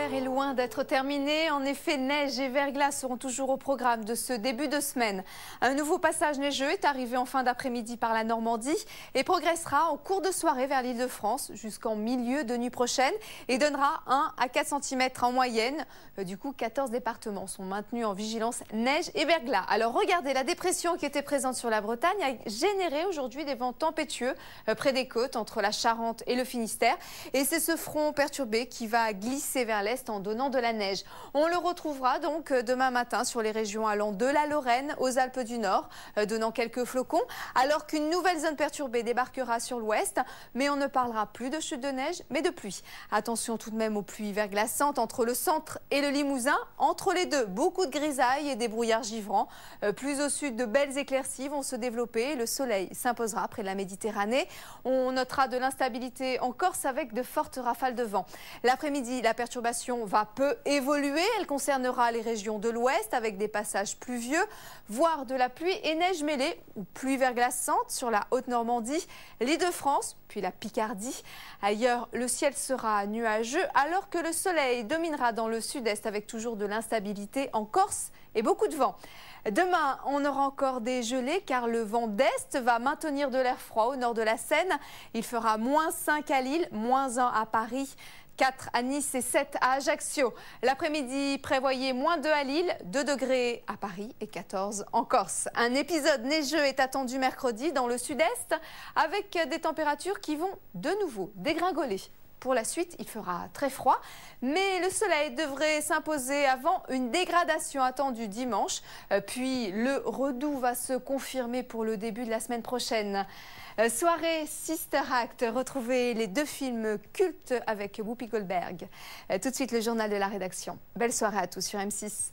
l'hiver est loin d'être terminé. En effet, neige et verglas seront toujours au programme de ce début de semaine. Un nouveau passage neigeux est arrivé en fin d'après-midi par la Normandie et progressera en cours de soirée vers l'Île-de-France jusqu'en milieu de nuit prochaine et donnera 1 à 4 cm en moyenne. Du coup, 14 départements sont maintenus en vigilance neige et verglas. Alors regardez, la dépression qui était présente sur la Bretagne a généré aujourd'hui des vents tempétueux près des côtes entre la Charente et le Finistère. Et c'est ce front perturbé qui va glisser vers l'est en donnant de la neige. On le retrouvera donc demain matin sur les régions allant de la Lorraine aux Alpes du Nord, donnant quelques flocons, alors qu'une nouvelle zone perturbée débarquera sur l'ouest. Mais on ne parlera plus de chute de neige, mais de pluie. Attention tout de même aux pluies verglaçantes entre le centre et le Limousin. Entre les deux, beaucoup de grisailles et des brouillards givrants. Plus au sud, de belles éclaircies vont se développer. Le soleil s'imposera près de la Méditerranée. On notera de l'instabilité en Corse avec de fortes rafales de vent. L'après-midi, la perturbation va peu évoluer. Elle concernera les régions de l'ouest avec des passages pluvieux, voire de la pluie et neige mêlée ou pluie verglaçante sur la Haute-Normandie, l'Île-de-France, puis la Picardie. Ailleurs, le ciel sera nuageux alors que le soleil dominera dans le sud-est avec toujours de l'instabilité en Corse et beaucoup de vent. Demain, on aura encore des gelées car le vent d'est va maintenir de l'air froid au nord de la Seine. Il fera -5 à Lille, -1 à Paris, 4 à Nice et 7 à Ajaccio. L'après-midi, prévoyez -2 à Lille, 2 degrés à Paris et 14 en Corse. Un épisode neigeux est attendu mercredi dans le sud-est avec des températures qui vont de nouveau dégringoler. Pour la suite, il fera très froid, mais le soleil devrait s'imposer avant une dégradation attendue dimanche. Puis le redout va se confirmer pour le début de la semaine prochaine. Soirée Sister Act, retrouvez les 2 films cultes avec Whoopi Goldberg. Tout de suite, le journal de la rédaction. Belle soirée à tous sur M6.